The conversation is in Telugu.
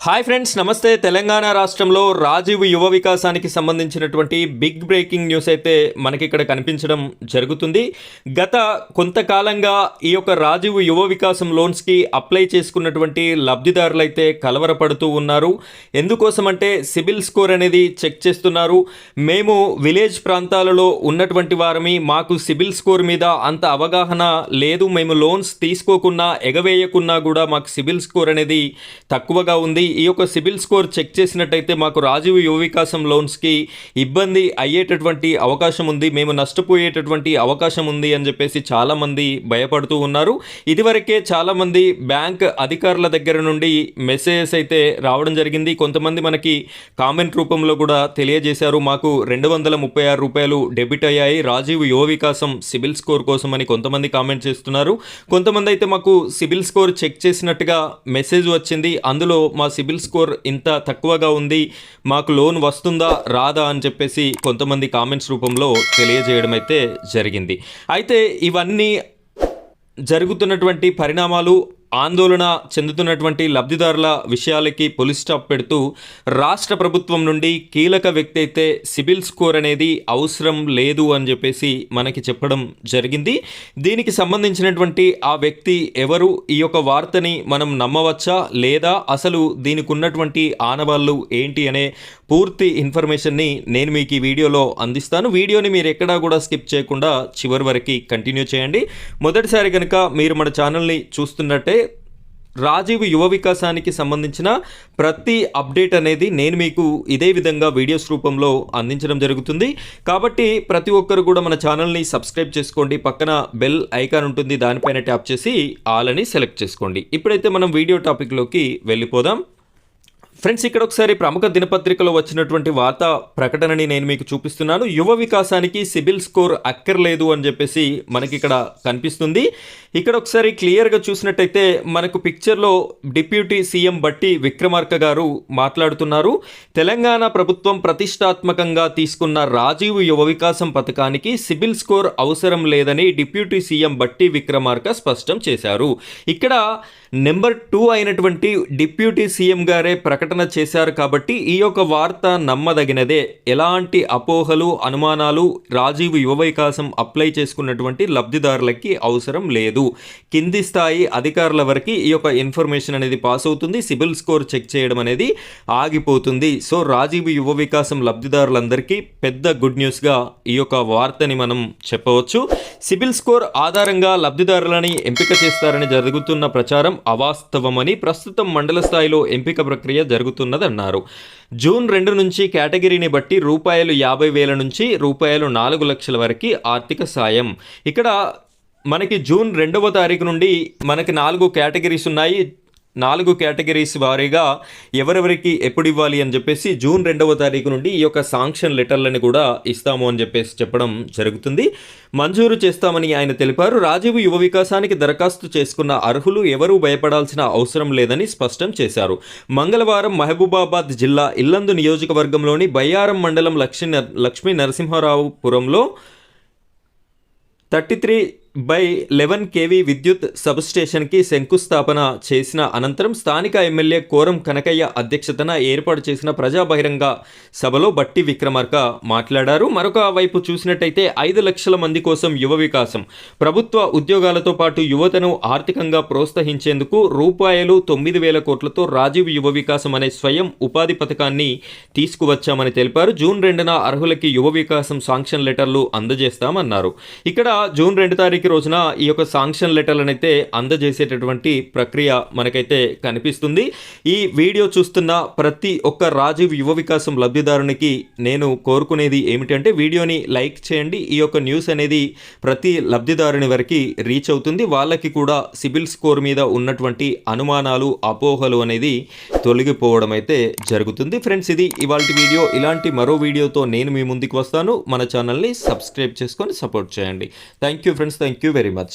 హాయ్ ఫ్రెండ్స్, నమస్తే. తెలంగాణ రాష్ట్రంలో రాజీవ్ యువ వికాసానికి సంబంధించినటువంటి బిగ్ బ్రేకింగ్ న్యూస్ అయితే మనకి ఇక్కడ కనిపించడం జరుగుతుంది. గత కొంతకాలంగా ఈ యొక్క రాజీవ్ యువ వికాసం లోన్స్కి అప్లై చేసుకున్నటువంటి లబ్ధిదారులు అయితే కలవరపడుతూ ఉన్నారు. ఎందుకోసమంటే సిబిల్ స్కోర్ అనేది చెక్ చేస్తున్నారు. మేము విలేజ్ ప్రాంతాలలో ఉన్నటువంటి వారమి, మాకు సిబిల్ స్కోర్ మీద అంత అవగాహన లేదు. మేము లోన్స్ తీసుకోకున్నా ఎగవేయకున్నా కూడా మాకు సిబిల్ స్కోర్ అనేది తక్కువగా ఉంది. ఈ యొక్క సిబిల్ స్కోర్ చెక్ చేసినట్టయితే మాకు రాజీవ్ యువ వికాసం లోన్స్కి ఇబ్బంది అయ్యేటటువంటి అవకాశం ఉంది, మేము నష్టపోయేటటువంటి అవకాశం ఉంది అని చెప్పేసి చాలామంది భయపడుతూ ఉన్నారు. ఇదివరకే చాలామంది బ్యాంక్ అధికారుల దగ్గర నుండి మెసేజెస్ అయితే రావడం జరిగింది. కొంతమంది మనకి కామెంట్ రూపంలో కూడా తెలియజేశారు, మాకు ₹236 డెబిట్ అయ్యాయి రాజీవ్ యువ వికాసం సిబిల్ స్కోర్ కోసం అని కొంతమంది కామెంట్ చేస్తున్నారు. కొంతమంది అయితే మాకు సిబిల్ స్కోర్ చెక్ చేసినట్టుగా మెసేజ్ వచ్చింది, అందులో మా సిబిల్ స్కోర్ ఇంత తక్కువగా ఉంది, మాకు లోన్ వస్తుందా రాదా అని చెప్పేసి కొంతమంది కామెంట్స్ రూపంలో తెలియజేయడం అయితే జరిగింది. అయితే ఇవన్నీ జరుగుతున్నటువంటి పరిణామాలు ఆందోళన చెందుతున్నటువంటి లబ్ధిదారుల విషయాలకి పులి స్టాప్ పెడుతూ రాష్ట్ర ప్రభుత్వం నుండి కీలక వ్యక్తి అయితే సిబిల్ స్కోర్ అనేది అవసరం లేదు అని చెప్పేసి మనకి చెప్పడం జరిగింది. దీనికి సంబంధించినటువంటి ఆ వ్యక్తి ఎవరు, ఈ యొక్క వార్తని మనం నమ్మవచ్చా లేదా, అసలు దీనికి ఉన్నటువంటి ఆనవాళ్ళు ఏంటి అనే పూర్తి ఇన్ఫర్మేషన్ని నేను మీకు ఈ వీడియోలో అందిస్తాను. వీడియోని మీరు ఎక్కడా కూడా స్కిప్ చేయకుండా చివరి వరకు కంటిన్యూ చేయండి. మొదటిసారి కనుక మీరు మన ఛానల్ని చూస్తున్నట్టే రాజీవ్ యువ వికాసానికి సంబంధించిన ప్రతి అప్డేట్ అనేది నేను మీకు ఇదే విధంగా వీడియోస్ రూపంలో అందించడం జరుగుతుంది. కాబట్టి ప్రతి ఒక్కరు కూడా మన ఛానల్ని సబ్స్క్రైబ్ చేసుకోండి. పక్కన బెల్ ఐకాన్ ఉంటుంది, దానిపైన ట్యాప్ చేసి ఆల్ అని సెలెక్ట్ చేసుకోండి. ఇప్పుడైతే మనం వీడియో టాపిక్లోకి వెళ్ళిపోదాం. ఫ్రెండ్స్, ఇక్కడ ఒకసారి ప్రముఖ దినపత్రికలో వచ్చినటువంటి వార్తా ప్రకటనని నేను మీకు చూపిస్తున్నాను. యువ వికాసానికి సిబిల్ స్కోర్ అక్కర్లేదు అని చెప్పేసి మనకి ఇక్కడ కనిపిస్తుంది. ఇక్కడ ఒకసారి క్లియర్గా చూసినట్టయితే మనకు పిక్చర్లో డిప్యూటీ సీఎం బట్టి విక్రమార్క గారు మాట్లాడుతున్నారు. తెలంగాణ ప్రభుత్వం ప్రతిష్టాత్మకంగా తీసుకున్న రాజీవ్ యువ వికాసం పథకానికి సిబిల్ స్కోర్ అవసరం లేదని డిప్యూటీ సీఎం బట్టి విక్రమార్క స్పష్టం చేశారు. ఇక్కడ నెంబర్ 2 అయినటువంటి డిప్యూటీ సీఎం గారే ప్రకటన చేశారు కాబట్టి ఈ యొక్క వార్త నమ్మదగినదే. ఎలాంటి అపోహలు అనుమానాలు రాజీవ్ యువ వికాసం అప్లై చేసుకున్నటువంటి లబ్ధిదారులకి అవసరం లేదు. కింది స్థాయి అధికారుల వరకు ఈ యొక్క ఇన్ఫర్మేషన్ అనేది పాస్ అవుతుంది. సిబిల్ స్కోర్ చెక్ చేయడం అనేది ఆగిపోతుంది. సో రాజీవ్ యువ వికాసం లబ్ధిదారులందరికీ పెద్ద గుడ్ న్యూస్గా ఈ యొక్క వార్తని మనం చెప్పవచ్చు. సిబిల్ స్కోర్ ఆధారంగా లబ్ధిదారులని ఎంపిక చేస్తారని జరుగుతున్న ప్రచారం అవాస్తవమని, ప్రస్తుతం మండల స్థాయిలో ఎంపిక ప్రక్రియ జరుగుతున్నదన్నారు. జూన్ 2 నుంచి కేటగిరీని బట్టి ₹50,000 నుంచి ₹4 లక్షల వరకు ఆర్థిక సాయం. ఇక్కడ మనకి జూన్ 2వ తారీఖు నుండి మనకి 4 కేటగిరీస్ ఉన్నాయి. 4 కేటగిరీస్ వారీగా ఎవరెవరికి ఎప్పుడు ఇవ్వాలి అని చెప్పేసి జూన్ 2వ తారీఖు నుండి ఈ యొక్క శాంక్షన్ లెటర్లని కూడా ఇస్తాము అని చెప్పేసి చెప్పడం జరుగుతుంది. మంజూరు చేస్తామని ఆయన తెలిపారు. రాజీవ్ యువ వికాసానికి దరఖాస్తు చేసుకున్న అర్హులు ఎవరూ భయపడాల్సిన అవసరం లేదని స్పష్టం చేశారు. మంగళవారం మహబూబాబాద్ జిల్లా ఇల్లందు నియోజకవర్గంలోని బయ్యారం మండలం లక్ష్మీ నరసింహారావుపురంలో 33/11 kV విద్యుత్ సబ్స్టేషన్కి శంకుస్థాపన చేసిన అనంతరం స్థానిక ఎమ్మెల్యే కోరం కనకయ్య అధ్యక్షతన ఏర్పాటు చేసిన ప్రజా బహిరంగ సభలో బట్టి విక్రమార్క మాట్లాడారు. మరొక వైపు చూసినట్టయితే 5 లక్షల మంది కోసం యువ వికాసం, ప్రభుత్వ ఉద్యోగాలతో పాటు యువతను ఆర్థికంగా ప్రోత్సహించేందుకు ₹9,000 కోట్లతో రాజీవ్ యువ వికాసం అనే స్వయం ఉపాధి పథకాన్ని తీసుకువచ్చామని తెలిపారు. జూన్ 2న అర్హులకి యువ వికాసం శాంక్షన్ లెటర్లు అందజేస్తామన్నారు. ఇక్కడ జూన్ 2 తారీఖు రోజున ఈ యొక్క శాంక్షన్ లెటర్లను అయితే అందజేసేటటువంటి ప్రక్రియ మనకైతే కనిపిస్తుంది. ఈ వీడియో చూస్తున్న ప్రతి ఒక్క రాజీవ్ యువ వికాసం లబ్ధిదారునికి నేను కోరుకునేది ఏమిటంటే వీడియోని లైక్ చేయండి. ఈ యొక్క న్యూస్ అనేది ప్రతి లబ్ధిదారుని వరకు రీచ్ అవుతుంది. వాళ్ళకి కూడా సిబిల్ స్కోర్ మీద ఉన్నటువంటి అనుమానాలు అపోహలు అనేది తొలగిపోవడం అయితే జరుగుతుంది. ఫ్రెండ్స్, ఇది ఇవాల్టి వీడియో. ఇలాంటి మరో వీడియోతో నేను మీ ముందుకు వస్తాను. మన ఛానల్ని సబ్స్క్రైబ్ చేసుకొని సపోర్ట్ చేయండి. Thank you friends, thank you very much.